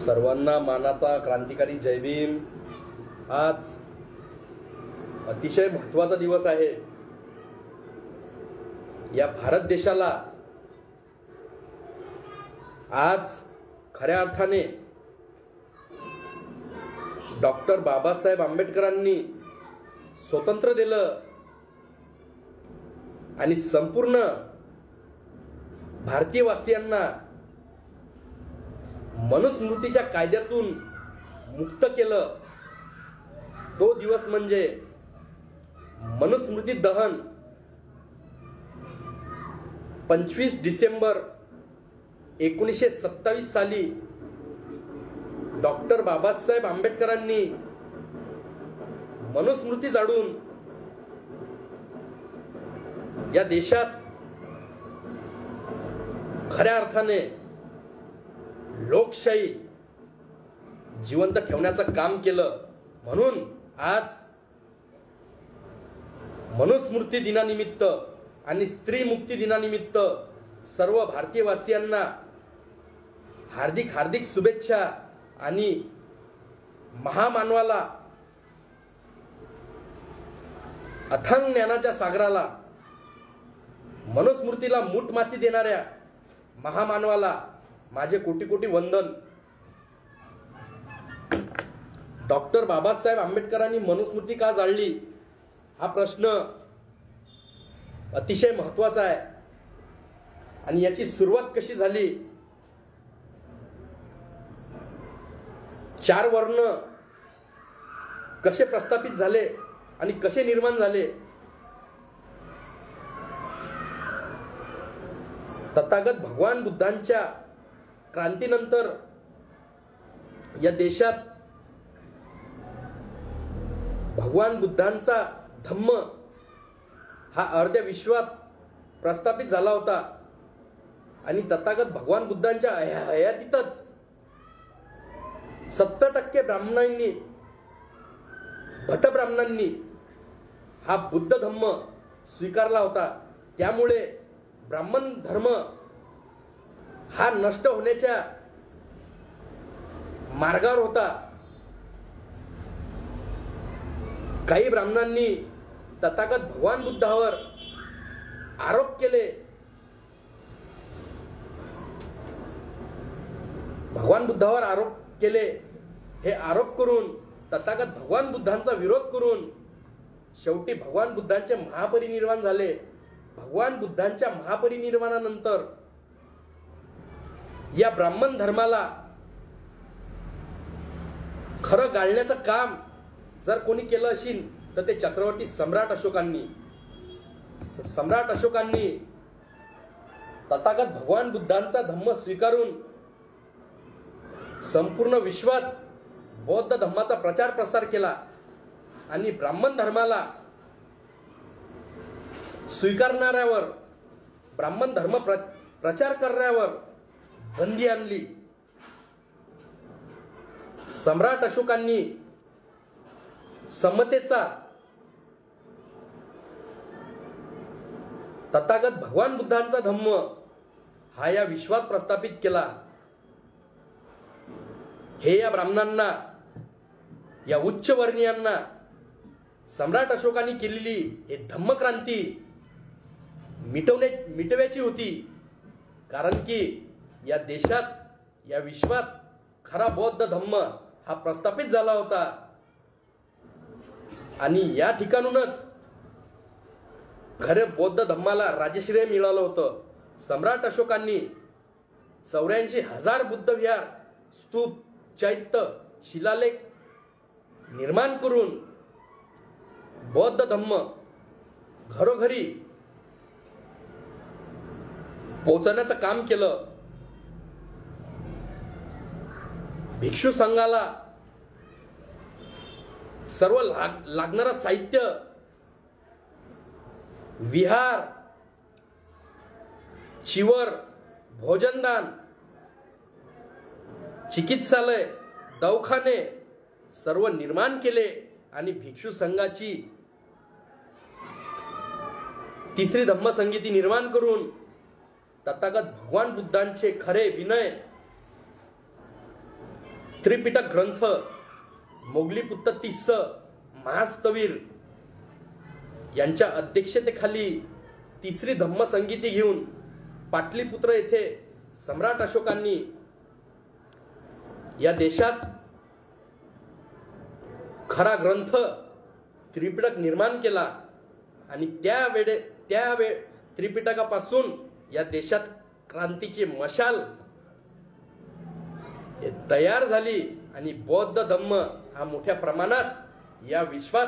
सर्वांना मानाचा क्रांतिकारी जय भीम। आज अतिशय महत्त्वाचा दिवस आहे। या भारत देशाला आज खऱ्या अर्थाने डॉक्टर बाबासाहेब आंबेडकरांनी स्वतंत्र दिलं आणि संपूर्ण भारतीयवासियांना मनुस्मृतीच्या कायद्यातून मुक्त केलं। तो दिवस म्हणजे मनुस्मृती दहन। 25 डिसेंबर 1927 साली डॉक्टर बाबासाहेब आंबेडकरांनी मनुस्मृती जाळून या देशात खऱ्या अर्थाने लोकशाही जिवंत ठेवण्याचं काम केलं। म्हणून आज मनुस्मृती दिनानिमित्त आणि स्त्री मुक्ती दिनानिमित्त सर्व भारतीयवासियांना हार्दिक हार्दिक शुभेच्छा। आणि महामानवाला, अथांग ज्ञानाच्या सागराला, मनुस्मृतीला मूठ माती देणाऱ्या महामानवाला माझे कोटी कोटी वंदन। डॉक्टर बाबासाहेब आंबेडकरांनी मनुस्मृती का जाळली हा प्रश्न अतिशय महत्त्वाचा आहे। आणि याची सुरुवात कशी झाली? 4 वर्ण कसे प्रस्थापित झाले आणि कसे निर्माण झाले? तथागत भगवान बुद्धांच्या क्रांतीनंतर या देशात भगवान बुद्धांचा धम्म हा अर्ध्या विश्वात प्रस्थापित झाला होता। आणि तथागत भगवान बुद्धांच्या हयातीतच 70% ब्राह्मणांनी, भट ब्राह्मणांनी हा बुद्ध धम्म स्वीकारला होता। त्यामुळे ब्राह्मण धर्म हा नष्ट होण्याच्या मार्गावर होता। काही ब्राह्मणांनी तथागत भगवान बुद्धावर आरोप केले। भगवान बुद्धावर आरोप केले। हे आरोप करून तथागत भगवान बुद्धांचा विरोध करून शेवटी भगवान बुद्धांचे महापरिनिर्वाण झाले। भगवान बुद्धांच्या महापरिनिर्वाणानंतर या ब्राह्मण धर्माला खरं गाळण्याचं काम जर कोणी केलं असेल तर ते चक्रवर्ती सम्राट अशोकांनी। तथागत भगवान बुद्धांचा धम्म स्वीकारून संपूर्ण विश्वात बौद्ध धम्माचा प्रचार प्रसार केला आणि ब्राह्मण धर्माला स्वीकारणाऱ्यावर, ब्राह्मण धर्म प्रचार करणाऱ्यावर बंदी आणली। सम्राट अशोकांनी समतेचा, तथागत भगवान बुद्धांचा धम्म हा या विश्वात प्रस्थापित केला। हे या ब्राह्मणांना, या उच्च वर्णीयांना सम्राट अशोकांनी केलेली हे धम्मक्रांती मिटवायची होती। कारण की या देशात, या विश्वात खरा बौद्ध धम्म हा प्रस्थापित झाला होता। आणि या ठिकाणूनच खरे बौद्ध धम्माला राजश्रेय मिळालं होतं। सम्राट अशोकांनी 84,000 बुद्ध विहार, स्तूप, चैत्य, शिलालेख निर्माण करून बौद्ध धम्म घरोघरी पोहोचवण्याचं काम केलं। भिक्षू संघाला सर्व लागणारं साहित्य, विहार, चिवर, भोजनदान, चिकित्सालय, दवाखाने सर्व निर्माण केले। आणि भिक्षू संघाची 3री धम्मसंहिता निर्माण करून तथागत भगवान बुद्धांचे खरे विनय त्रिपिटक ग्रंथ मोगलीपुत्त तिस्स महास्तवीर यांच्या अध्यक्षतेखाली तिसरी धम्मसंगीती घेऊन पाटलीपुत्र येथे सम्राट अशोकांनी या देशात खरा ग्रंथ त्रिपिटक निर्माण केला आणि त्या त्रिपिटकापासून या देशात क्रांतीची मशाल तयार झाली आणि बौद्ध धम्म हा मोठ्या प्रमाणात या विश्वात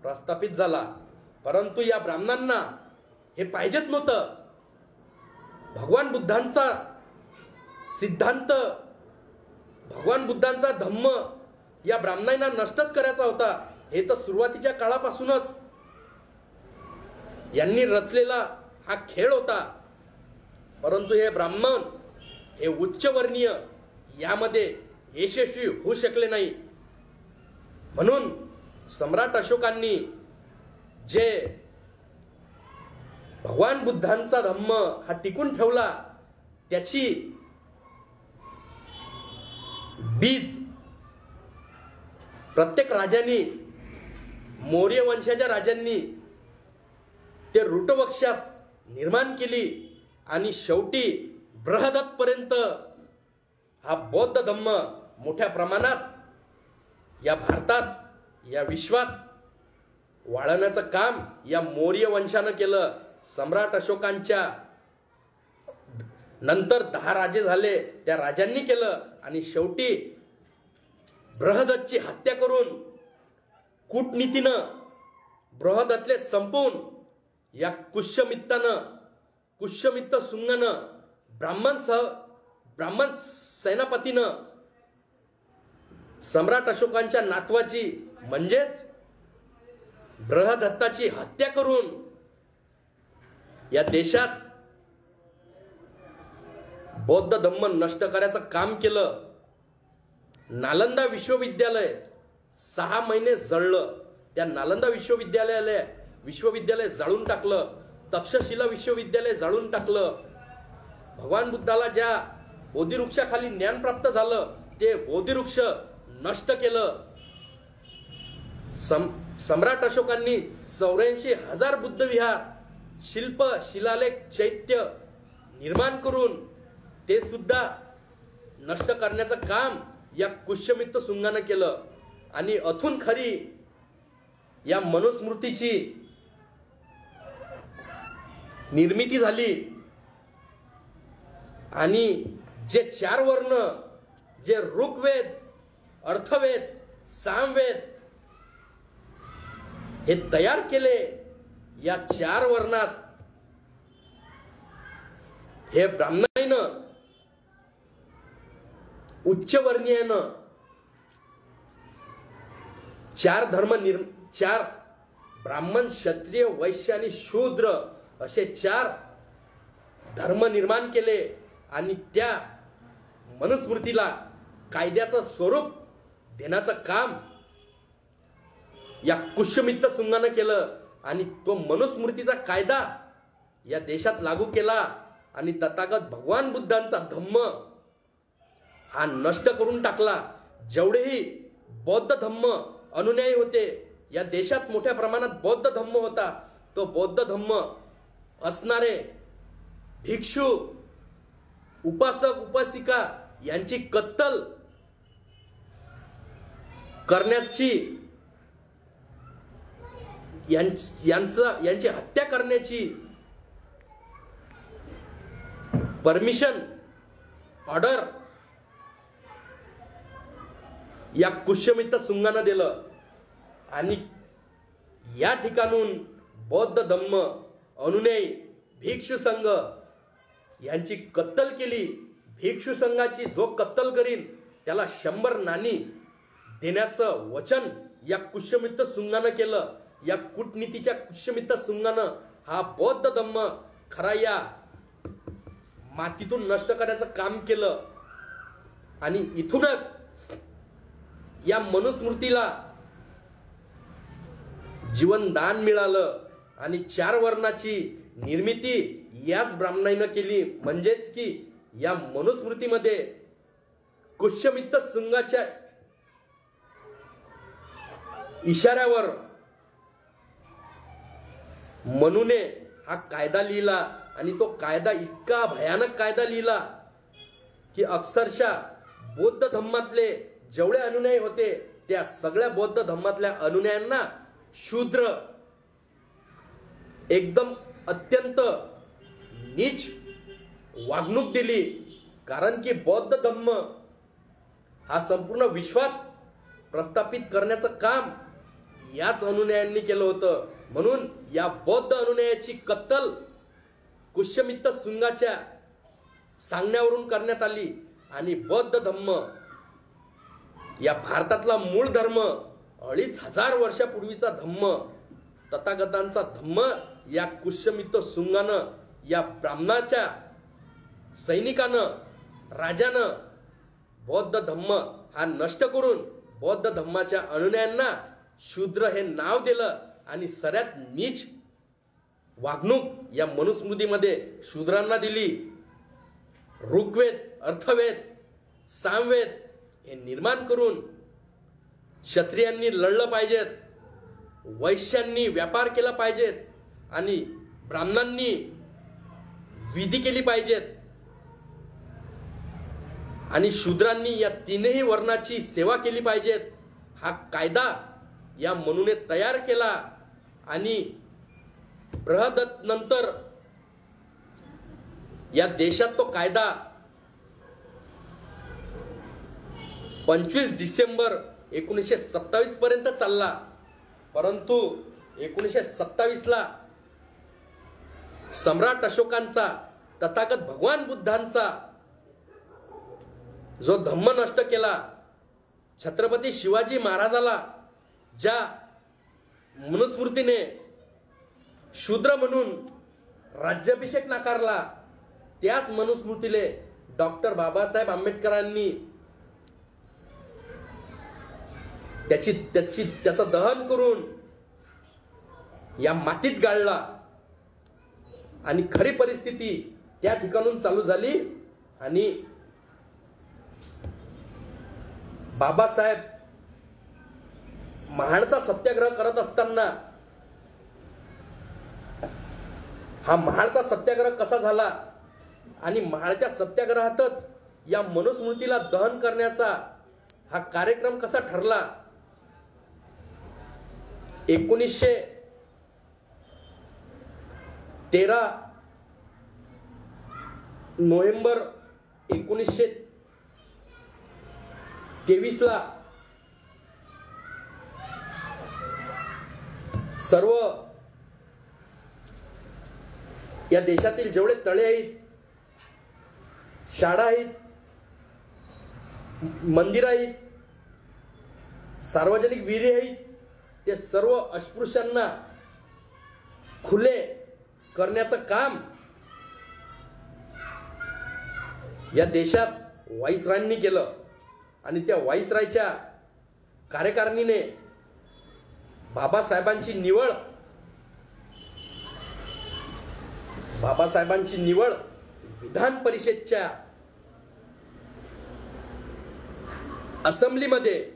प्रस्थापित झाला. परंतु या ब्राह्मणांना हे पाहिजेत नव्हतं. भगवान बुद्धांचा सिद्धांत, भगवान बुद्धांचा धम्म या ब्राह्मणांना नष्टच करायचा होता. हे तर सुरुवातीच्या काळापासूनच यांनी रचलेला हा खेळ होता. परंतु हे ब्राह्मण हे उच्चवर्णीय यामध्ये यशस्वी होऊ शकले नाही. म्हणून सम्राट अशोकांनी जे भगवान बुद्धांचा धम्म हा टिकून ठेवला त्याची बीज प्रत्येक राजांनी, मौर्य वंशाच्या राजांनी ते रूटवृक्षात निर्माण केली आणि शेवटी बृहदत्त पर्यंत हा बौद्ध धम्म मोठ्या प्रमाणात या भारतात, या विश्वात वाढवण्याचं काम या मौर्य वंशानं केलं. सम्राट अशोकांच्या नंतर 10 राजे झाले, त्या राजांनी केलं आणि शेवटी बृहदत्तची हत्या करून कूटनीतीनं बृहदत्तले संपवून या कुशमित्त सुंगनं ब्राह्मण सेनापतीनं सम्राट अशोकांच्या नातवाची म्हणजेच बृहदत्ताची हत्या करून या देशात बौद्ध धम्म नष्ट करायचं काम केलं. नालंदा विश्वविद्यालय 6 महिने जळलं. त्या नालंदा विश्वविद्यालय जाळून टाकलं. तक्षशिला विश्वविद्यालय जाळून टाकलं. भगवान बुद्धाला ज्या बोधिवृक्षाखाली ज्ञान प्राप्त झालं ते बोधिवृक्ष नष्ट केलं. सम्राट अशोकांनी 84,000 बुद्ध विहार, शिल्प, शिलालेख, चैत्य निर्माण करून ते सुद्धा नष्ट करण्याचं काम या कुशमित्त सुंगानं केलं. आणि अथून खरी या मनुस्मृतीची निर्मिती झाली. आणि जे 4 वर्ण, जे ऋग्वेद, अर्थवेद, सामवेद हे तयार केले, या 4 वर्णात हे ब्राह्मणानं, उच्चवर्णीयानं 4 ब्राह्मण, क्षत्रिय, वैश्य आणि शूद्र असे 4 धर्म निर्माण केले. आणि त्या मनुस्मृतीला कायद्याचं स्वरूप देण्याचं काम या कुशमित्त सुंगानं केलं. आणि तो मनुस्मृतीचा कायदा या देशात लागू केला. आणि तथागत भगवान बुद्धांचा धम्म हा नष्ट करून टाकला. जेवढेही बौद्ध धम्म अनुयायी होते या देशात, मोठ्या प्रमाणात बौद्ध धम्म होता. तो बौद्ध धम्म असणारे भिक्षू, उपासक, उपासिका यांची कत्तल करण्याची, यांची हत्या करण्याची परमिशन, ऑर्डर या कुशमित्त सुंगानं दिलं. आणि या ठिकाणून बौद्ध धम्म अनुयायी भिक्षू संघ यांची कत्तल केली. भिक्षू संघाची जो कत्तल करीन त्याला 100 नाणी देण्याचं वचन या कुशमित्त सुंगानं केलं. या कूटनीतीच्या कुशमित्त सुंगानं हा बौद्ध धम्म खरा या मातीतून नष्ट करायचं काम केलं. आणि इथूनच या मनुस्मृतीला जीवनदान मिळालं. आणि 4 वर्णाची निर्मिती याच ब्राह्मणानं केली. म्हणजेच की या मनुस्मृतीमध्ये कुशमित्त संघाच्या इशाऱ्यावर मनूने हा कायदा लिहिला आणि तो कायदा इतका भयानक कायदा लिहिला की अक्षरशः बौद्ध धम्मातले जेवढे अनुयायी होते त्या सगळ्या बौद्ध धम्मातल्या अनुयायांना शूद्र एकदम अत्यंत नीच वागणूक दिली. कारण की बौद्ध धम्म हा संपूर्ण विश्वात प्रस्थापित करण्याचं काम याच अनुयायांनी केलं होतं. म्हणून या बौद्ध अनुयायाची कत्तल कुशमित्त संघाच्या सांगण्यावरून करण्यात आली आणि बौद्ध धम्म या भारतातला मूळ धर्म 2500 वर्षापूर्वीचा धम्म तथागतांचा धम्म या कुशमित्त संघानं या ब्राह्मणाच्या सैनिकानं राजानं बौद्ध धम्म हा नष्ट करून बौद्ध धम्माच्या अनुयायांना शूद्र हे नाव दिलं आणि सगळ्यात नीच वागणूक या मनुस्मृतीमध्ये शूद्रांना दिली. ऋग्वेद, अर्थवेद, सामवेद हे निर्माण करून क्षत्रियांनी लढलं पाहिजेत, वैश्यांनी व्यापार केला पाहिजेत आणि ब्राह्मणांनी विधी केली पाहिजेत आणि शूद्रांनी या तीनही वर्णाची सेवा केली पाहिजेत. हा कायदा या मनूने तयार केला आणि बृहदत्त नंतर या देशात तो कायदा 25 डिसेंबर 1927 पर्यंत चालला. परंतु 1927 ला सम्राट अशोकांचा तथागत भगवान बुद्धांचा जो धम्म नष्ट केला, छत्रपती शिवाजी महाराजाला ज्या मनुस्मृतीने शूद्र म्हणून राज्याभिषेक नाकारला, त्याच मनुस्मृतीले डॉक्टर बाबासाहेब आंबेडकरांनी त्याचं दहन करून या मातीत गाळला आणि खरी परिस्थिती त्या ठिकाणून चालू झाली आणि बाबासाहेब महाडचा सत्याग्रह करत असताना हा महाडचा सत्याग्रह कसा झाला आणि महाडच्या सत्याग्रहातच या मनुस्मृतीला दहन करण्याचा हा कार्यक्रम कसा ठरला. 1913 नोव्हेंबर 1923 ला सर्व या देशातील जेवढे तळे आहेत, शाळा आहेत, मंदिर आहेत, सार्वजनिक विहिरी आहेत, ते सर्व अस्पृश्यांना खुले करण्याचं काम या देशात व्हाईसरायांनी केलं आणि त्या व्हाईसरायच्या कार्यकारिणीने बाबासाहेबांची निवड विधान परिषदच्या असेंब्लीमध्ये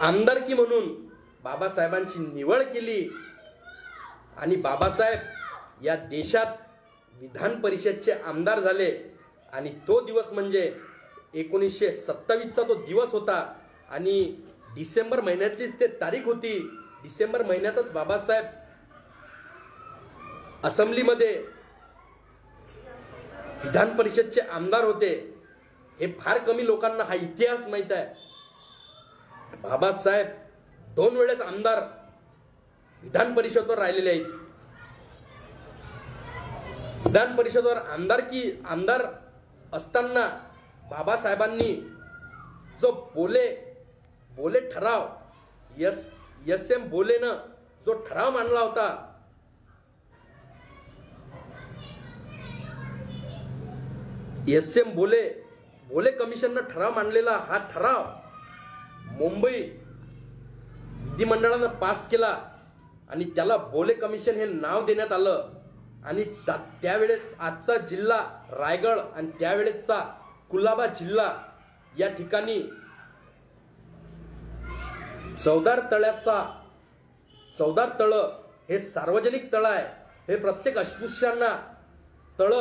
आमदारकी म्हणून बाबासाहेबांची निवड केली आणि बाबासाहेब या देशात विधान परिषदचे आमदार झाले. आणि तो दिवस म्हणजे 1927 चा तो दिवस होता आणि डिसेंबर महिन्यातलीच ते तारीख होती. डिसेंबर महिन्यातच बाबासाहेब असेंब्लीमध्ये विधान परिषदचे आमदार होते. हे फार कमी लोकांना हा इतिहास माहित आहे. बाबासाहेब 2 वेळेस आमदार विधान परिषदेवर राहिलेले आहेत. विधान परिषदेवर आमदार असताना बाबासाहेबांनी जो बोले ठराव एस एम बोलेनं जो ठराव मांडला होता, एस एम बोले कमिशननं ठराव मांडलेला, हा ठराव मुंबई विधिमंडळानं पास केला आणि त्याला बोले कमिशन हे नाव देण्यात आलं. आणि त्यावेळेस आजचा जिल्हा रायगड आणि त्यावेळेसचा कुलाबा जिल्हा या ठिकाणी चौदार तळ हे सार्वजनिक तळ आहे. हे प्रत्येक अस्पृश्यांना तळ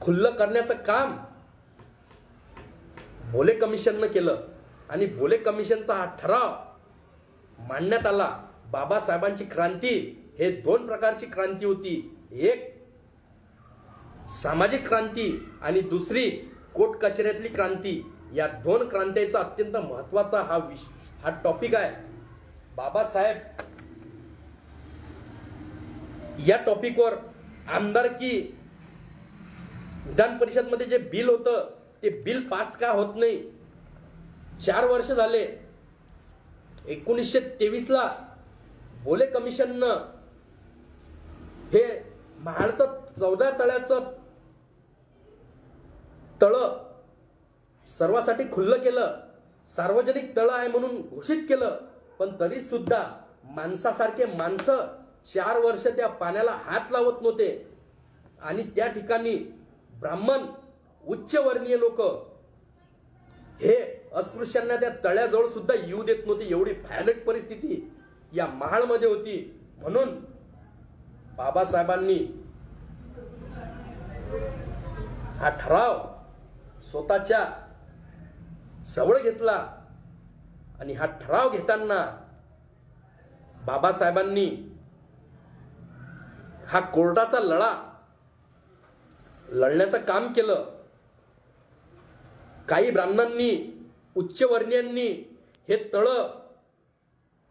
खुल्लं करण्याचं काम भोले कमिशननं केलं आणि भोले कमिशनचा हा ठराव मांडण्यात आला. बाबासाहेबांची क्रांती हे दोन प्रकारची क्रांती होती. एक सामाजिक क्रांती आणि दुसरी कोर्ट कचेऱ्यातली क्रांती. या दोन क्रांतीचा अत्यंत महत्वाचा हा टॉपिक आहे. बाबासाहेब या टॉपिकवर आमदारकी विधान परिषद मध्ये जे बिल होतं ते बिल पास का होत नाही. 4 वर्ष झाले. 1923 ला भोले कमिशननं हे महाडचं 14 तळ्याचं तळ सर्वांसाठी खुल्लं केलं. सार्वजनिक तळ आहे म्हणून घोषित केलं. पण तरी सुद्धा माणसासारखे माणसं 4 वर्ष त्या पाण्याला हात लावत नव्हते. आणि त्या ठिकाणी ब्राह्मण उच्चवर्णीय लोक हे अस्पृश्यांना त्या तळ्याजवळ सुद्धा येऊ देत नव्हते. एवढी भयानक परिस्थिती या महाडमध्ये होती. म्हणून बाबासाहेबांनी हा ठराव स्वतःच्या जवळ घेतला आणि हा ठराव घेताना बाबासाहेबांनी हा कोर्टाचा लढा लढण्याचं काम केलं. काही ब्राह्मणांनी उच्चवर्णीयांनी हे तळ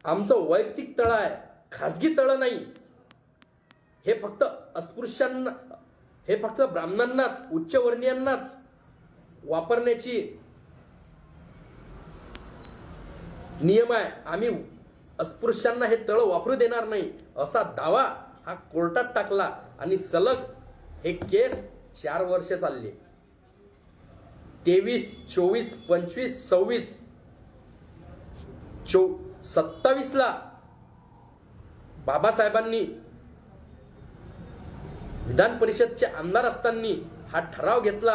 आमचं वैयक्तिक तळ आहे, खासगी तळ नाही, हे फक्त अस्पृश्यांना, हे फक्त ब्राह्मणांनाच उच्चवर्णीयांनाच वापरण्याची नियम आहे, आम्ही अस्पृश्यांना हे तळ वापरू देणार नाही असा दावा हा कोर्टात टाकला. आणि सलग हे केस 4 वर्ष चालले. 23, 24, 25, 26, 27 ला बाबासाहेबांनी विधान परिषदचे आमदार असताना हा ठराव घेतला.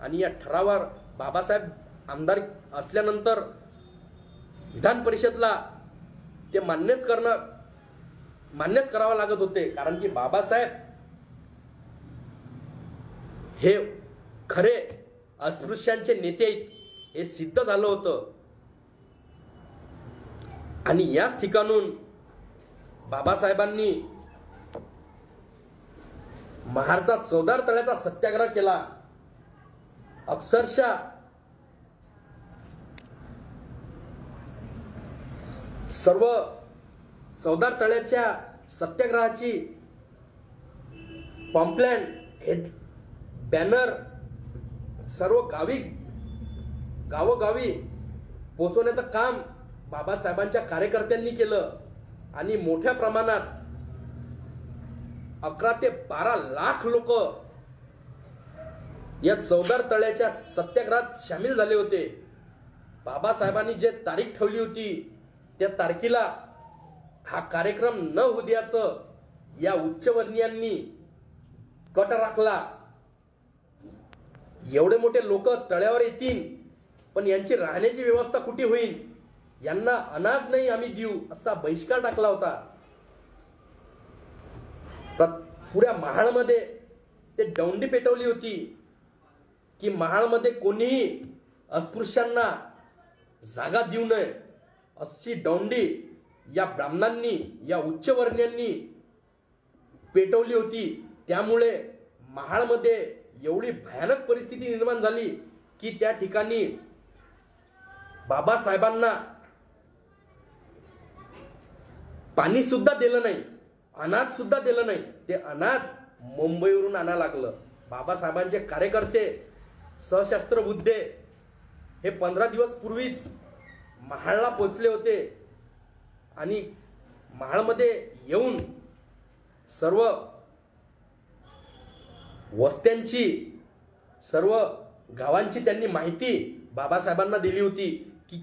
आणि या ठरावावर बाबासाहेब आमदार असल्यानंतर विधान परिषदला ते मान्यच करावं लागत होते. कारण की बाबासाहेब हे खरे अस्पृश्यांचे नेते आहेत हे सिद्ध झालं होतं. आणि याच ठिकाणून बाबासाहेबांनी महाडचा 14 तळ्याचा सत्याग्रह केला. अक्षरशः सर्व 14 तळ्याच्या सत्याग्रहाची पॉम्पलेट, हे बॅनर सर्व गावोगावी पोहोचवण्याचं काम बाबासाहेबांच्या कार्यकर्त्यांनी केलं. आणि मोठ्या प्रमाणात 11 ते 12 लाख लोक या 14 तळ्याच्या सत्याग्रहात सामील झाले होते. बाबासाहेबांनी जे तारीख ठेवली होती त्या तारखेला हा कार्यक्रम न होऊ द्यायचं या उच्चवर्णीयांनी कट राखला. एवढे मोठे लोक तळ्यावर येतील पण यांची राहण्याची व्यवस्था कुठे होईल, यांना अनाज नाही आम्ही देऊ असा बहिष्कार टाकला होता. पुऱ्या महाडमध्ये ते दौंडी पेटवली होती की महाडमध्ये कोणीही अस्पृश्यांना जागा देऊ नये अशी दौंडी या ब्राह्मणांनी, या उच्चवर्णीयांनी पेटवली होती. त्यामुळे महाडमध्ये एवढी भयानक परिस्थिती निर्माण झाली की त्या ठिकाणी बाबासाहेबांना पाणी सुद्धा दिलं नाही, अनाज सुद्धा दिलं नाही. ते अनाज मुंबईवरून आणायला लागलं. बाबासाहेबांचे कार्यकर्ते सशस्त्र बुद्धे हे 15 दिवस पूर्वीच महाडला पोहोचले होते. आणि महाडमध्ये येऊन सर्व वस्त्यांची, सर्व गावांची त्यांनी माहिती बाबासाहेबांना दिली होती की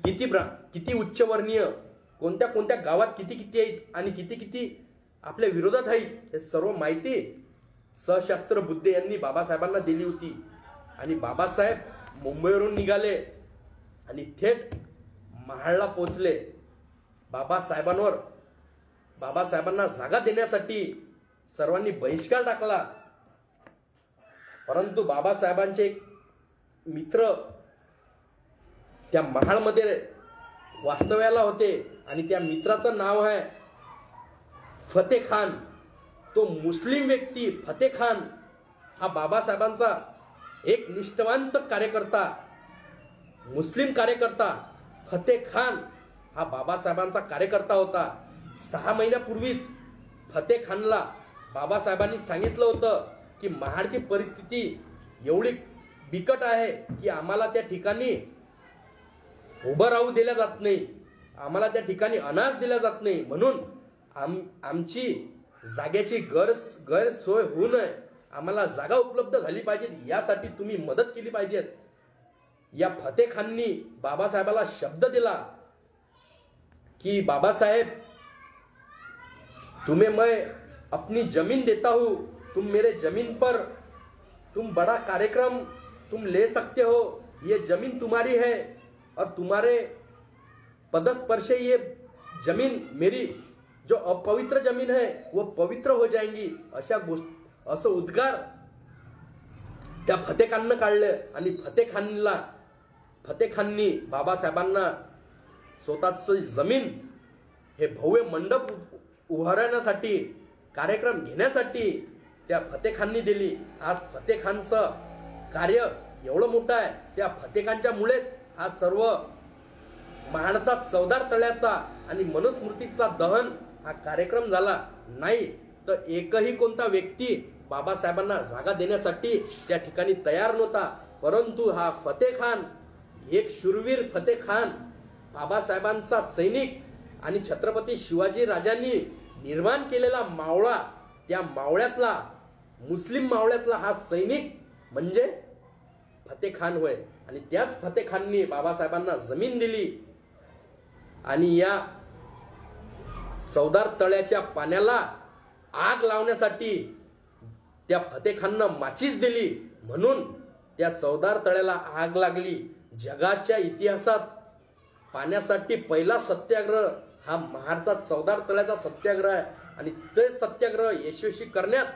किती उच्चवर्णीय कोणत्या कोणत्या गावात किती आहेत आणि किती आपल्या विरोधात आहेत, हे सर्व माहिती सशस्त्र बुद्धे यांनी बाबासाहेबांना दिली होती. आणि बाबासाहेब मुंबईवरून निघाले आणि थेट महाडला पोचले. बाबासाहेबांना जागा देण्यासाठी सर्वांनी बहिष्कार टाकला. परंतु बाबासाहेबांचे एक मित्र त्या महाडमध्ये वास्तव्याला होते आणि त्या मित्राचं नाव आहे फतेह खान. तो मुस्लिम व्यक्ती फतेह खान हा बाबासाहेबांचा एक निष्ठावंत कार्यकर्ता, मुस्लिम कार्यकर्ता फतेह खान हा बाबासाहेबांचा कार्यकर्ता होता. 6 महिन्यापूर्वीच फतेह खानला बाबासाहेबांनी सांगितलं होतं की महाडची परिस्थिती एवढी बिकट आहे की आम्हाला त्या ठिकाणी उभं राहू दिल्या जात नाही, आम्हाला त्या ठिकाणी अनाज दिला जात नाही, म्हणून आमची जागेची गैरसोय होऊ नये, आम्हाला जागा उपलब्ध झाली पाहिजे, यासाठी तुम्ही मदत केली पाहिजे. या फतेह खाननी बाबासाहेबाला शब्द दिला कि बाबा साहेब, तुम्हें मैं अपनी जमीन देता हूं, तुम मेरे जमीन पर तुम बड़ा कार्यक्रम तुम ले सकते हो, ये जमीन तुम्हारी है और तुम्हारे पदस्पर्श ये जमीन मेरी जो अपवित्र जमीन है वो पवित्र हो जाएंगी. असं उद्गार त्या फतेह खाननं काढलं आणि फतेह खाननी बाबासाहेबांना स्वतःच जमीन हे भव्य मंडप उभारण्यासाठी कार्यक्रम घेण्यासाठी त्या फतेह खाननी दिली. आज फतेह खानचं कार्य एवढं मोठं आहे, त्या फतेह खानच्या मुळेच हा सर्व महाडचा चवदार तळ्याचा आणि मनुस्मृतीचा दहन हा कार्यक्रम झाला. नाही तर एकही कोणता व्यक्ती बाबासाहेबांना जागा देण्यासाठी त्या ठिकाणी तयार नव्हता. परंतु हा फतेह खान, एक शूरवीर फतेह खान, बाबासाहेबांचा सैनिक आणि छत्रपती शिवाजी राजांनी निर्माण केलेला मावळा, त्या मावळ्यातला मुस्लिम मावळ्यातला हा सैनिक म्हणजे फतेह खान होय. आणि त्याच फतेह खाननी बाबासाहेबांना जमीन दिली आणि या चवदार तळ्याच्या पाण्याला आग लावण्यासाठी त्या फतेह खाननं माचीस दिली, म्हणून त्या चवदार तळ्याला आग लागली. जगाच्या इतिहासात पाण्यासाठी पहिला सत्याग्रह हा महाडचा चवदार तळ्याचा सत्याग्रह आहे. आणि ते सत्याग्रह यशस्वी करण्यात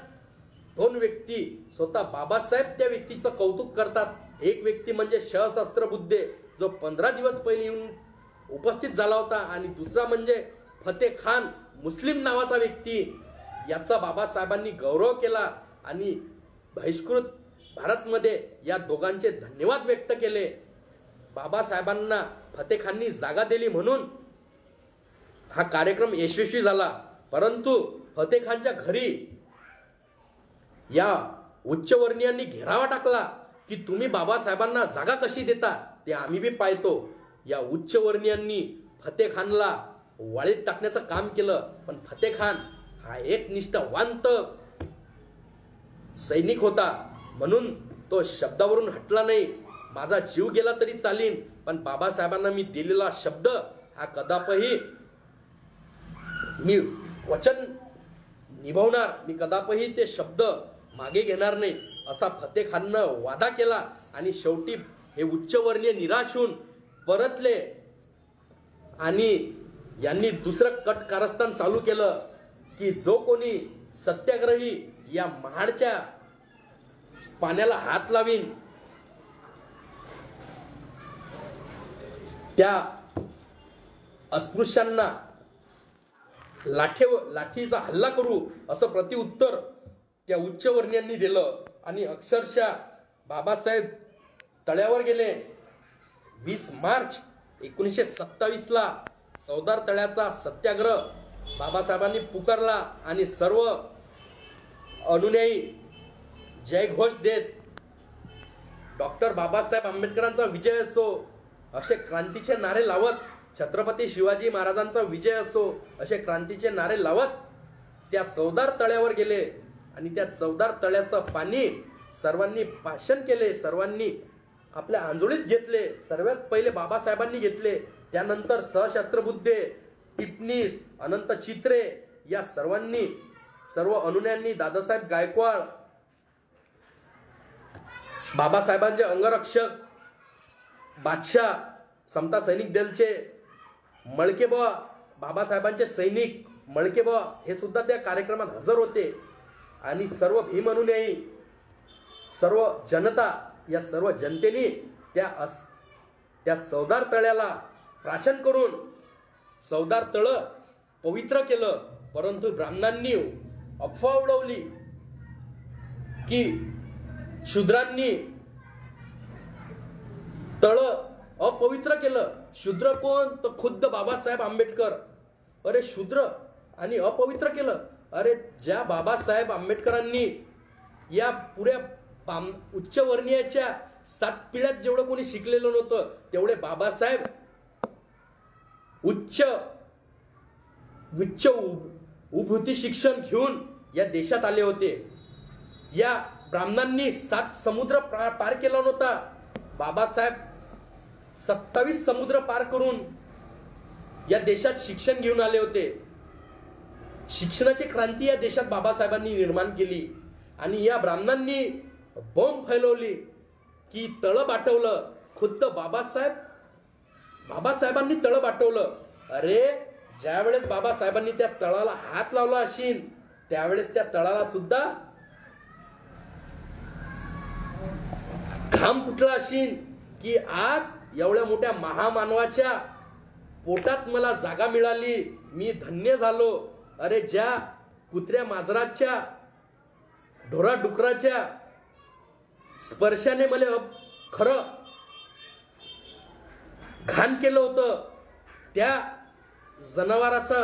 2 व्यक्ती स्वतः बाबासाहेब त्या व्यक्तीचं कौतुक करतात. एक व्यक्ती म्हणजे सशस्त्र बुद्धे, जो 15 दिवस पहिले येऊन उपस्थित झाला होता, आणि दुसरा म्हणजे फतेह खान मुस्लिम नावाचा व्यक्ती. याचा बाबासाहेबांनी गौरव केला आणि बहिष्कृत भारतमध्ये या दोघांचे धन्यवाद व्यक्त केले. बाबासाहेबांना फतेह खाननी जागा दिली म्हणून हा कार्यक्रम यशस्वी झाला. परंतु फतेह खानच्या घरी या उच्चवर्णीयांनी घेरावा टाकला की तुम्ही बाबासाहेबांना जागा कशी देता, ते आम्ही बी पाहतो. या उच्चवर्णीयांनी फतेह खानला वाळीत टाकण्याचं काम केलं. पण फतेह खान हा एक निष्ठावंत सैनिक होता, म्हणून तो शब्दावरून हटला नाही. माझा जीव गेला तरी चालीन, पण बाबासाहेबांना मी दिलेला शब्द हा कदापही मी वचन निभावणार, मी कदापही ते शब्द मागे घेणार नाही, असा फतेह खाननं वादा केला. आणि शेवटी हे उच्चवर्णीय निराश होऊन परतले आणि यांनी दुसरं कट कारस्थान चालू केलं की जो कोणी सत्याग्रही या महाडच्या पाण्याला हात लावीन त्या अस्पृश्यांना लाठीचा हल्ला करू, असं प्रत्युत्तर त्या उच्चवर्णीयांनी दिलं. आणि अक्षरशः बाबासाहेब तळ्यावर गेले. 20 मार्च 1927 चवदार तळ्याचा सत्याग्रह बाबासाहेबांनी पुकारला आणि सर्व अनुयायी जयघोष देत डॉक्टर बाबासाहेब आंबेडकरांचा विजय असो असे क्रांतीचे नारे लावत, छत्रपती शिवाजी महाराजांचा विजय असो असे क्रांतीचे नारे लावत त्या चवदार तळ्यावर गेले. आणि त्या चवदार तळ्याचं पाणी सर्वांनी पाषण केले, सर्वांनी आपल्या आंजोळीत घेतले. सर्वात पहिले बाबासाहेबांनी घेतले, त्यानंतर सशस्त्र बुद्धे, टिपणीस, अनंत चित्रे या सर्वांनी, सर्व अनुनयांनी दादासाहेब गायकवाड, बाबासाहेबांचे अंगरक्षक बादशाह, समता सैनिक दलचे मळकेबुवा, बाबासाहेबांचे सैनिक मळकेबुवा हे सुद्धा त्या कार्यक्रमात हजर होते. आणि सर्व भीम अनुयायी, सर्व जनता, या सर्व जनतेने त्या चवदार तळ्याला प्राशन करून चवदार तळ पवित्र केलं. परंतु ब्राह्मणांनी अफवा उडवली की शूद्रांनी तळ अपवित्र केलं. शूद्र कोण? तर खुद्द बाबासाहेब आंबेडकर. अरे शूद्र आणि अपवित्र केलं. अरे ज्या बाबासाहेब आंबेडकरांनी या पुऱ्या उच्च वर्णीयाच्या 7 पिढ्यात जेवढं कोणी शिकलेलं नव्हतं तेवढे बाबासाहेब उच्च उभूती शिक्षण घेऊन या देशात आले होते. या ब्राह्मणांनी 7 समुद्र पार केला नव्हता. बाबासाहेब 27 समुद्र पार करून या देशात शिक्षण घेऊन आले होते. शिक्षणाची क्रांती या देशात बाबासाहेबांनी निर्माण केली. आणि या ब्राह्मणांनी बॉम्ब फैलवली की तळ बाटवलं. खुद्द बाबासाहेबांनी तळ बाटवलं. अरे ज्या वेळेस बाबासाहेबांनी त्या तळाला हात लावला असेल त्यावेळेस त्या तळाला सुद्धा घाम फुटला असेल की आज एवढ्या मोठ्या महामानवाच्या पोटात मला जागा मिळाली, मी धन्य झालो. अरे ज्या कुत्र्या मांजराच्या, ढोरा डुकराच्या स्पर्शाने मला खरं घाण केलं होतं, त्या जनावराचा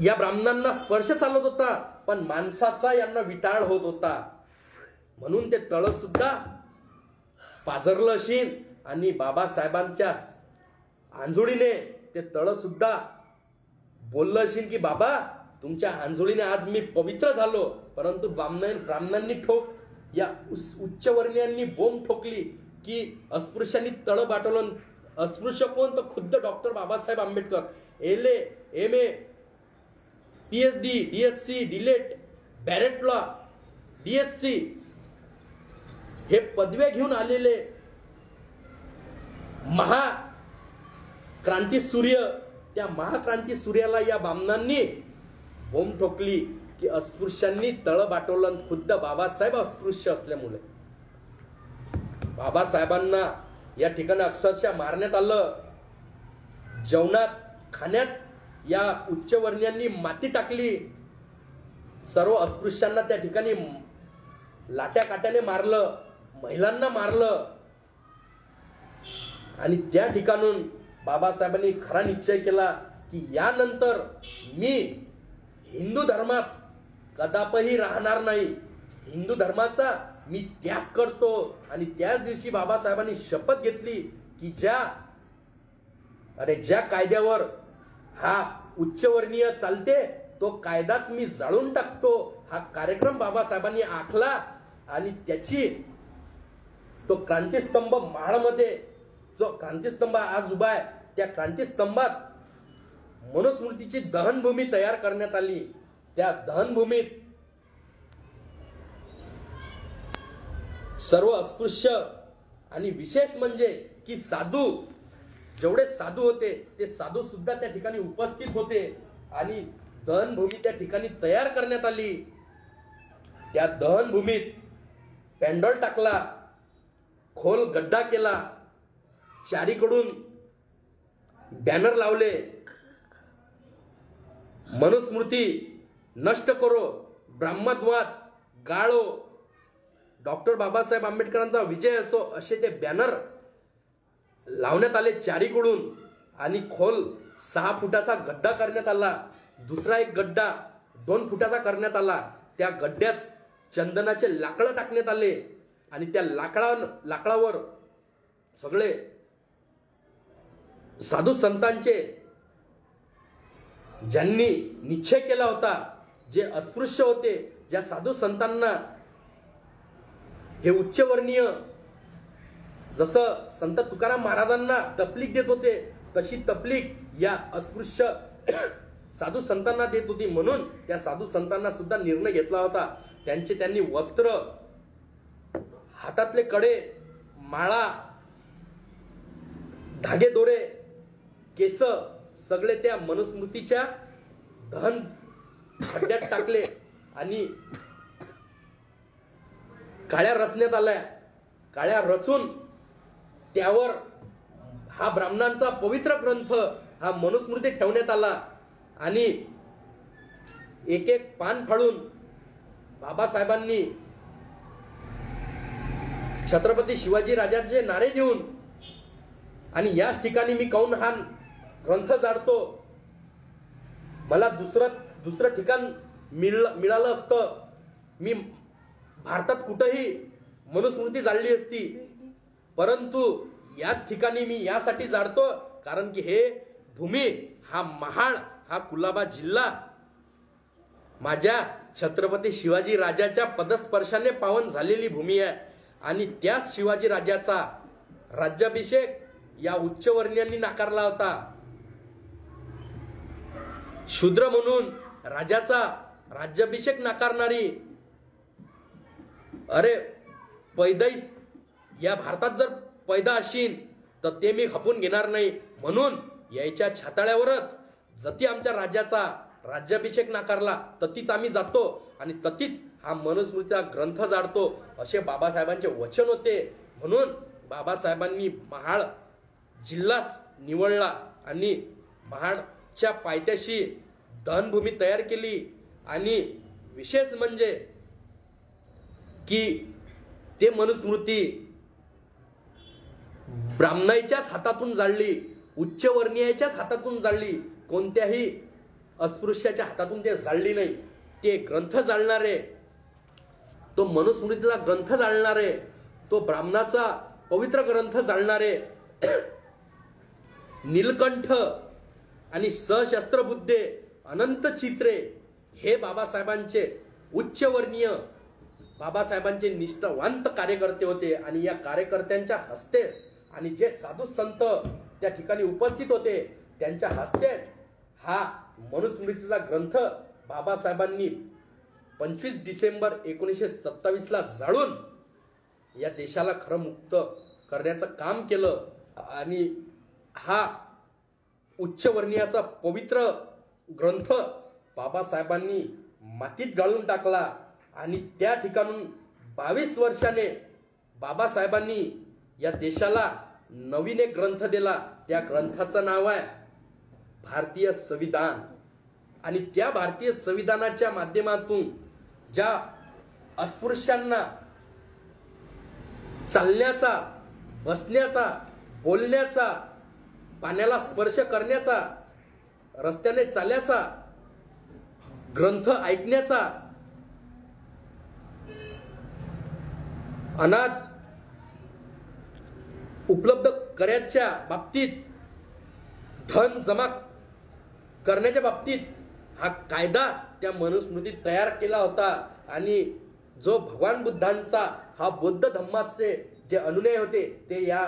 या ब्राह्मणांना स्पर्श चालत होता, पण माणसाचा यांना विटाळ होत होता. म्हणून ते तळ सुद्धा पाझरलं असेल आणि बाबासाहेबांच्या आंजोळीने ते तळ सुद्धा बोललं असेल की बाबा तुमच्या आंजोळीने आज मी पवित्र झालो. परंतु ब्राह्मणांनी या उच्च वर्णीयांनी बोंब ठोकली की अस्पृश्यांनी तळ बाटवलं. अस्पृश्य कोण? तर खुद्द doctor Babasaheb Ambedkar. LA, MA, PhD, DSc, DLitt, bar at law, DSc हे पदव्या घेऊन आलेले महाक्रांती सूर्य, त्या महाक्रांती सूर्याला या ब्राह्मणांनी बोंब ठोकली की अस्पृश्यांनी तळ बाटवलं. खुद्द बाबासाहेब अस्पृश्य असल्यामुळे बाबासाहेबांना या ठिकाणी अक्षरशः मारण्यात आलं. जेवणात खाण्यात या उच्चवर्णीयांनी माती टाकली. सर्व अस्पृश्यांना त्या ठिकाणी लाट्या काट्याने मारलं, महिलांना मारलं. आणि त्या ठिकाणून बाबासाहेबांनी खरा निश्चय केला की यानंतर मी हिंदू धर्मात कदापही राहणार नाही. हिंदू धर्माचा मी त्याग करतो. आणि त्याच दिवशी बाबासाहेबांनी शपथ घेतली की ज्या कायद्यावर हा उच्चवर्णीय चालते तो कायदाच मी जाळून टाकतो. हा कार्यक्रम बाबासाहेबांनी आखला आणि त्याची तो क्रांतीस्तंभ महाडमध्ये जो क्रांतीस्तंभ आज उभा आहे त्या क्रांतीस्तंभात मनुस्मृतीची दहनभूमी तयार करण्यात आली. त्या दहनभूमीत सर्व अस्पृश्य आणि विशेष म्हणजे की साधू, जेवढे साधू होते ते साधू सुद्धा त्या ठिकाणी उपस्थित होते. आणि दहनभूमी त्या ठिकाणी तयार करण्यात आली. त्या दहनभूमीत पॅन्डल टाकला, खोल गड्डा केला, चारीकडून बॅनर लावले, मनुस्मृती नष्ट करो, ब्राह्मणवाद गाळो, डॉक्टर बाबासाहेब आंबेडकरांचा विजय असो, असे ते बॅनर लावण्यात आले चारीकडून. आणि खोल 6 फुटाचा गड्डा करण्यात आला. दुसरा एक गड्डा 2 फुटाचा करण्यात आला. त्या गड्ड्यात चंदनाचे लाकडं टाकण्यात आले. आणि त्या लाकडावर सगळे साधू संतांचे ज्यांनी निश्चय केला होता, जे अस्पृश्य होते, ज्या साधू संतांना हे उच्चवर्णीय जसं संत तुकाराम महाराजांना तपलीक देत होते तशी तपलीक या अस्पृश्य साधू संतांना देत होती, म्हणून त्या साधू संतांना सुद्धा निर्णय घेतला होता. त्यांनी वस्त्र, हातातले कडे, माळा, धागे दोरे, केस सगळे त्या मनुस्मृतीच्या दहन खड्ड्यात टाकले आणि काळ्या रचण्यात आल्या. काळ्या रचून त्यावर हा ब्राह्मणांचा पवित्र ग्रंथ हा मनुस्मृती ठेवण्यात आला आणि एक एक पान फाडून बाबासाहेबांनी छत्रपती शिवाजी राजांचे नारे देऊन, आणि याच ठिकाणी मी काऊन हा ग्रंथ जाडतो, मला दुसरं ठिकाण मिळालं असतं, मी भारतात कुठेही मनुस्मृती जाळली असती, परंतु याच ठिकाणी मी यासाठी जाडतो कारण की हे भूमी, हा महाड, हा कुलाबा जिल्हा माझ्या छत्रपती शिवाजी राजाच्या पदस्पर्शाने पावन झालेली भूमी आहे. आणि त्याच शिवाजी राजाचा राज्याभिषेक या उच्चवर्णीयांनी नाकारला होता. शूद्र म्हणून राजाचा राज्याभिषेक नाकारणारी, अरे पैदाईस या भारतात जर पैदा अशीन तर ते मी खपून घेणार नाही, म्हणून याच्या छाताळ्यावरच जती आमच्या राजाचा राज्याभिषेक नाकारला ततीच आम्ही जातो आणि ततीच हा मनुस्मृतीचा ग्रंथ जाडतो, असे बाबासाहेबांचे वचन होते. म्हणून बाबासाहेबांनी महाड जिल्हाच निवडला आणि महाडच्या पायथ्याशी दहनभूमी तयार केली. आणि विशेष म्हणजे की ते मनुस्मृती ब्राह्मणाच्याच हातातून जाळली, उच्चवर्णीयाच्याच हातातून जाळली, कोणत्याही अस्पृश्याच्या हातातून ते जाळली नाही. ते ग्रंथ जाळणारे, तो मनुस्मृतीचा ग्रंथ जाळणारे, तो ब्राह्मणाचा पवित्र ग्रंथ जाळणारे नीलकंठ आणि सशस्त्र बुद्धे, अनंत चित्रे हे बाबासाहेबांचे उच्चवर्णीय, बाबासाहेबांचे निष्ठावंत कार्यकर्ते होते. आणि या कार्यकर्त्यांच्या हस्ते आणि जे साधू संत त्या ठिकाणी उपस्थित होते त्यांच्या हस्तेच हा मनुस्मृतीचा ग्रंथ बाबासाहेबांनी 25 डिसेंबर 1927 ला जाळून या देशाला खरं मुक्त करण्याचं काम केलं. आणि हा उच्चवर्णीयाचा पवित्र ग्रंथ बाबासाहेबांनी मातीत गाळून टाकला. आणि त्या ठिकाणून 22 वर्षाने बाबासाहेबांनी या देशाला नवीन एक ग्रंथ दिला. त्या ग्रंथाचं नाव आहे भारतीय संविधान. आणि त्या भारतीय संविधानाच्या माध्यमातून ज्या अस्पृश्यांना चालण्याचा, बसण्याचा, बोलण्याचा, पाण्याला स्पर्श करण्याचा, रस्त्याने चालण्याचा, ग्रंथ ऐकण्याचा, अनाज उपलब्ध करायच्या बाबतीत, धन जमा करण्याच्या बाबतीत हा कायदा त्या मनुस्मृतीत तयार केला होता. आणि जो भगवान बुद्धांचा हा बौद्ध धम्माचे जे अनुयायी होते ते या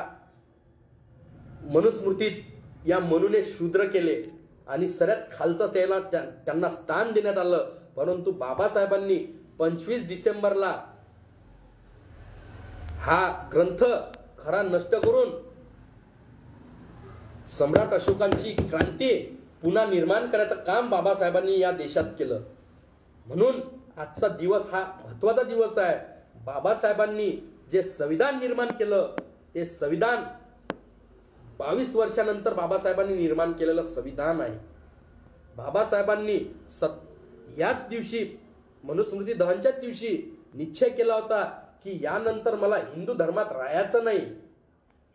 मनुस्मृतीत या मनुने शूद्र केले आणि सगळ्यात खालचं त्यांना स्थान देण्यात आलं. परंतु बाबासाहेबांनी 25 डिसेंबरला हा ग्रंथ खरा नष्ट करून सम्राट अशोकांची क्रांती पुन्हा निर्माण करायचं काम बाबासाहेबांनी या देशात केलं. म्हणून आजचा दिवस हा महत्वाचा दिवस आहे. बाबासाहेबांनी जे संविधान निर्माण केलं ते संविधान 22 वर्षानंतर बाबासाहेबांनी निर्माण केलेलं संविधान आहे. बाबासाहेबांनी याच दिवशी मनुस्मृती दहनच्याच दिवशी निश्चय केला होता की यानंतर मला हिंदू धर्मात राहायचं नाही.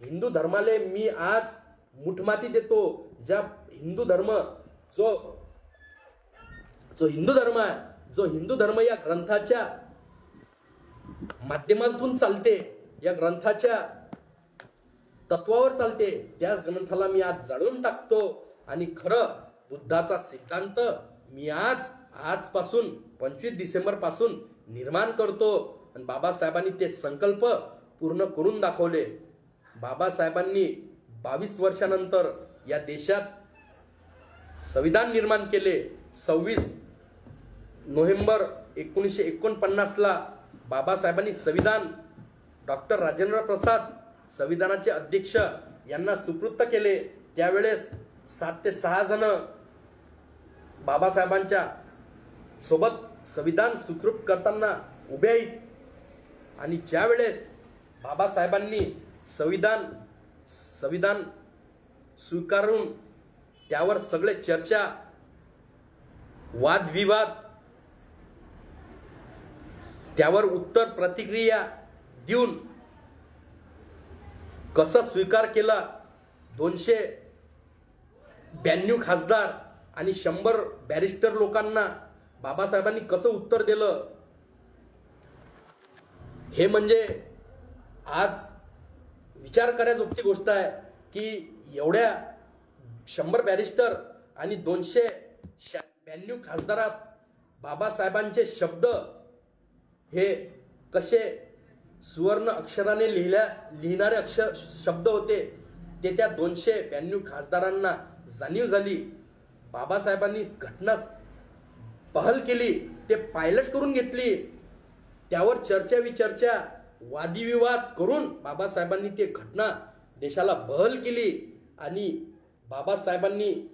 हिंदू धर्माले मी आज मुठमाती देतो. ज्या हिंदू धर्म जो हिंदू धर्म आहे, जो हिंदू धर्म या ग्रंथाच्या माध्यमातून चालते, या ग्रंथाच्या तत्वावर चालते, त्याच ग्रंथाला मी आज जाळून टाकतो. आणि खरं बुद्धाचा सिद्धांत मी आजपासून 25 डिसेंबर पासून निर्माण करतो. आणि बाबासाहेबांनी ते संकल्प पूर्ण करून दाखवले. बाबासाहेबांनी 22 वर्षानंतर या देशात संविधान निर्माण केले. 26 नोव्हेंबर 1949ला बाबासाहेबांनी संविधान डॉक्टर राजेंद्र प्रसाद संविधानाचे अध्यक्ष यांना सुपूर्द केले. त्यावेळेस 7 ते 6 जण बाबासाहेबांच्या सोबत संविधान सुकृत करताना उभे आहेत. आणि ज्या वेळेस बाबासाहेबांनी संविधान स्वीकारून त्यावर सगळे चर्चा, वादविवाद, त्यावर उत्तर प्रतिक्रिया देऊन कसा स्वीकार केला, 292 खासदार आणि 100 बॅरिस्टर लोकांना बाबासाहेबांनी कसं उत्तर दिलं, हे म्हणजे आज विचार करायची गोष्ट आहे की एवढ्या 100 बॅरिस्टर आणि 292 खासदारात बाबासाहेबांचे शब्द हे कसे सुवर्ण अक्षराने लिहिणारे शब्द होते ते त्या 292 खासदारांना जाणीव झाली. बाबासाहेबांनी घटना पहल केली, ते पायलट करून घेतली. त्यावर चर्चा विचर्चा, वादविवाद करून बाबासाहेबांनी ते घटना देशाला बहल केली. आणि बाबासाहेबांनी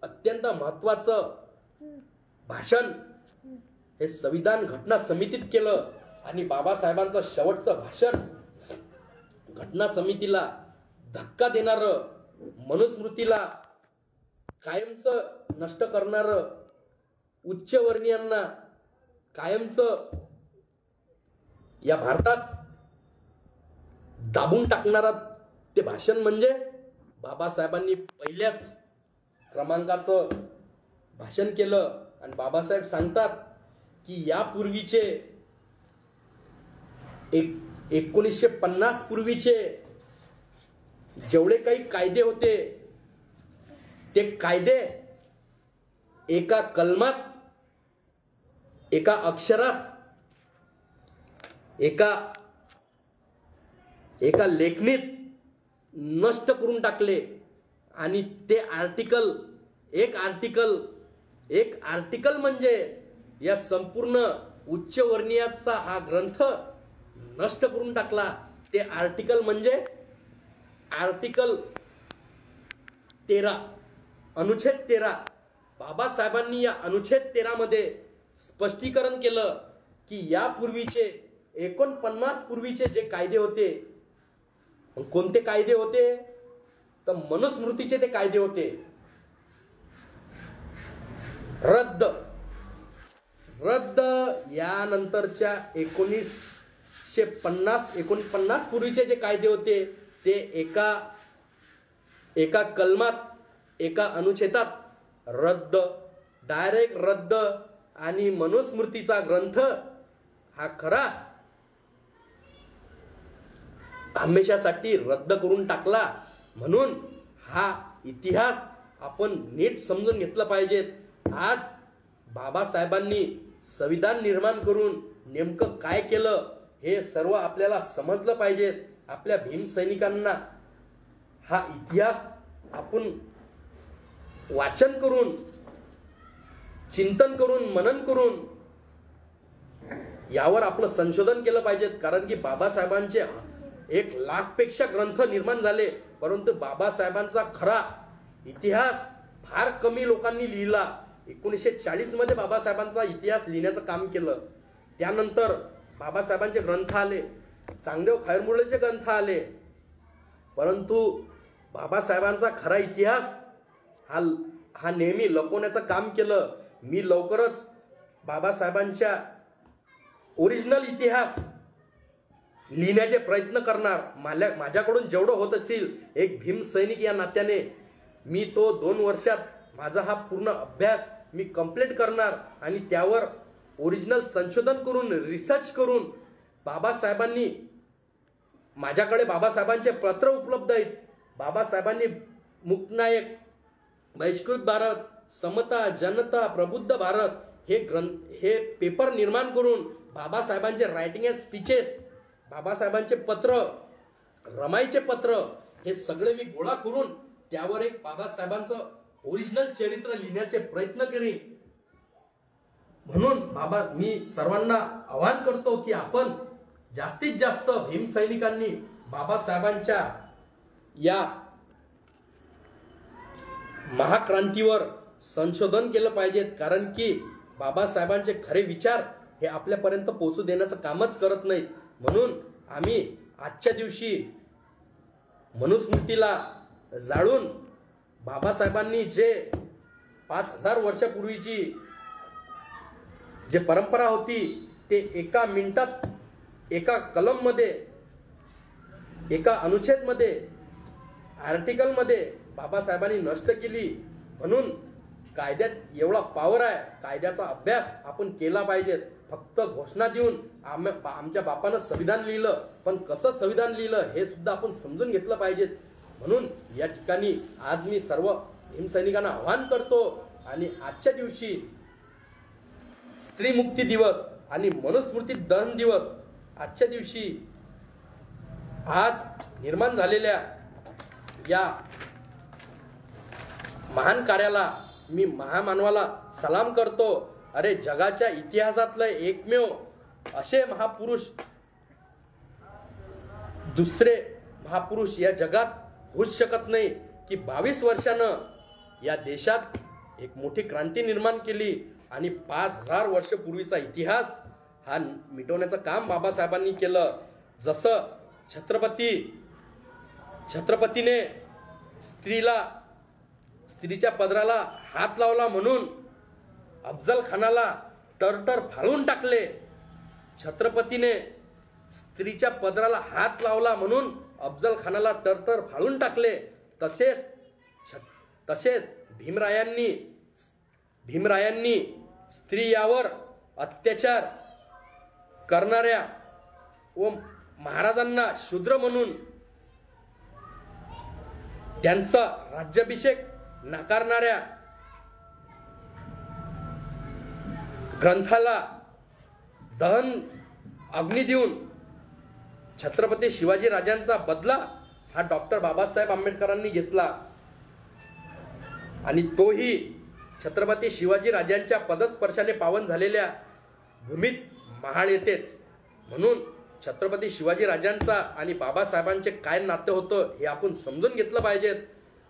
अत्यंत महत्वाचं भाषण हे संविधान घटना समितीत केलं. आणि बाबासाहेबांचं शेवटचं भाषण घटना समितीला धक्का देणारं, मनुस्मृतीला कायमचं नष्ट करणारं, उच्चवर्णीयांना कायमचं या भारतात दाबून टाकणारा ते भाषण म्हणजे बाबासाहेबांनी पहिल्याच क्रमांकाचं भाषण केलं. आणि बाबासाहेब सांगतात की यापूर्वीचे 1950 पूर्वीचे जेवढे काही कायदे होते ते कायदे एका कलमात, एका अक्षरात, एका लेखणीत नष्ट करून टाकले. आणि ते एक आर्टिकल म्हणजे या संपूर्ण उच्चवर्णीयाचा हा ग्रंथ नष्ट करून टाकला. ते आर्टिकल म्हणजे आर्टिकल 13, अनुच्छेद 13. बाबासाहेबांनी या अनुच्छेद 13 मध्ये स्पष्टीकरण केलं की यापूर्वीचे 49 पूर्वीचे जे कायदे होते, कोणते कायदे होते तर मनुस्मृतीचे ते कायदे होते, रद्द. यानंतरच्या 49 पूर्वीचे जे कायदे होते ते एका कलमात, एका अनुच्छेदात रद्द, डायरेक्ट रद्द. आणि मनुस्मृतीचा ग्रंथ हा खरा हमेशासाठी रद्द करून टाकला. म्हणून हा इतिहास आपण नीट समजून घेतला पाहिजे. आज बाबासाहेबांनी संविधान निर्माण करून नेमकं काय केलं हे सर्व आपल्याला समजलं पाहिजे. आपल्या भीमसैनिकांना हा इतिहास आपण वाचन करून, चिंतन करून, मनन करून यावर आपलं संशोधन केलं पाहिजे. कारण की बाबासाहेबांचे 1 लाखपेक्षा ग्रंथ निर्माण झाले, परंतु बाबासाहेबांचा खरा इतिहास फार कमी लोकांनी लिहिला. 1940 मध्ये बाबासाहेबांचा इतिहास लिहिण्याचं काम केलं. त्यानंतर बाबासाहेबांचे ग्रंथ आले, चांगदेव खैरमुळेचे ग्रंथ आले, परंतु बाबासाहेबांचा खरा इतिहास हा नेहमी लपवण्याचं काम केलं. मी लवकरच बाबासाहेबांच्या ओरिजिनल इतिहास लिहिण्याचे प्रयत्न करणार. माझ्याकडून जेवढं होत असेल एक भीमसैनिक या नात्याने मी तो 2 वर्षात माझा हा पूर्ण अभ्यास मी कंप्लीट करणार. आणि त्यावर ओरिजिनल संशोधन करून, रिसर्च करून बाबासाहेबांनी, माझ्याकडे बाबासाहेबांचे पत्र उपलब्ध आहेत. बाबासाहेबांनी मुक्तनायक, बहिष्कृत भारत, समता, जनता, प्रबुद्ध भारत हे पेपर निर्माण करून बाबासाहेबांचे रायटिंग अँड स्पीचेस, बाबासाहेबांचे पत्र, रमाईचे पत्र हे सगळे मी गोळा करून त्यावर एक बाबासाहेबांचं ओरिजिनल चरित्र लिहिण्याचे प्रयत्न करीन. म्हणून बाबा मी सर्वांना आवाहन करतो की आपण जास्तीत जास्त भीमसैनिकांनी बाबासाहेबांच्या या महाक्रांतीवर संशोधन केलं पाहिजे. कारण की बाबासाहेबांचे खरे विचार हे आपल्यापर्यंत पोहोचू देण्याचं कामच करत नाहीत. म्हणून आम्ही आजच्या दिवशी मनुस्मृतीला जाळून बाबासाहेबांनी जे 5000 वर्षापूर्वीची जे परंपरा होती ते एका मिनिटात एका कलममध्ये, एका अनुच्छेदमध्ये, आर्टिकलमध्ये बाबासाहेबांनी नष्ट केली. म्हणून कायद्यात एवढा पॉवर आहे, कायद्याचा अभ्यास आपण केला पाहिजे. फक्त घोषणा देऊन आमच्या बापानं संविधान लिहिलं, पण कसं संविधान लिहिलं हे सुद्धा आपण समजून घेतलं पाहिजे. म्हणून या ठिकाणी आज मी सर्व भीमसैनिकांना आवाहन करतो आणि आजच्या दिवशी स्त्रीमुक्ती दिवस आणि मनुस्मृती दहन दिवस, आजच्या दिवशी आज निर्माण झालेल्या या महान कार्याला मी महामानवाला सलाम करतो. अरे जगाच्या इतिहासातलं एकमेव असे महापुरुष, दुसरे महापुरुष या जगात होऊच शकत नाही की 22 वर्षानं या देशात एक मोठी क्रांती निर्माण केली आणि 5000 वर्षपूर्वीचा इतिहास हा मिटवण्याचं काम बाबासाहेबांनी केलं. जसं छत्रपतीने स्त्रीच्या पदराला हात लावला म्हणून अफजल खानाला टरटर फाळून टाकले. छत्रपतीने स्त्रीच्या पदराला हात लावला म्हणून अफजल खानाला टरटर फाळून टाकले. तसेच भीमरायांनी स्त्रियावर अत्याचार करणाऱ्या व महाराजांना शूद्र म्हणून त्यांचा राज्याभिषेक नाकारणाऱ्या ग्रंथाला दहन अग्नी देऊन छत्रपती शिवाजी राजांचा बदला हा डॉक्टर बाबासाहेब आंबेडकरांनी घेतला आणि तोही छत्रपती शिवाजी राजांच्या पदस्पर्शाने पावन झालेल्या भूमीत महाळ येतेच. म्हणून छत्रपती शिवाजी राजांचा आणि बाबासाहेबांचे काय नातं होतं हे आपण समजून घेतलं पाहिजे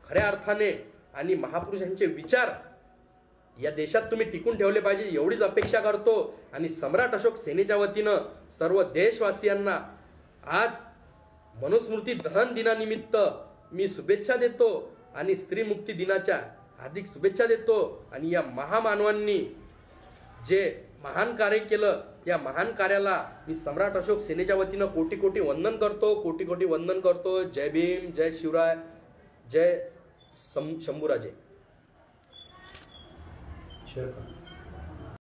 खऱ्या अर्थाने. आणि महापुरुषांचे विचार या देशात तुम्ही टिकून ठेवले पाहिजे एवढीच अपेक्षा करतो. आणि सम्राट अशोक सेनेच्या वतीनं सर्व देशवासियांना आज मनुस्मृती दहन दिनानिमित्त मी शुभेच्छा देतो आणि स्त्री मुक्ती दिनाच्या हार्दिक शुभेच्छा देतो. आणि या महामानवांनी जे महान कार्य केलं या महान कार्याला मी सम्राट अशोक सेनेच्या वतीनं कोटी कोटी वंदन करतो, कोटी कोटी वंदन करतो. जय भीम, जय शिवराय, जय शंभूराजे. शेअर करा.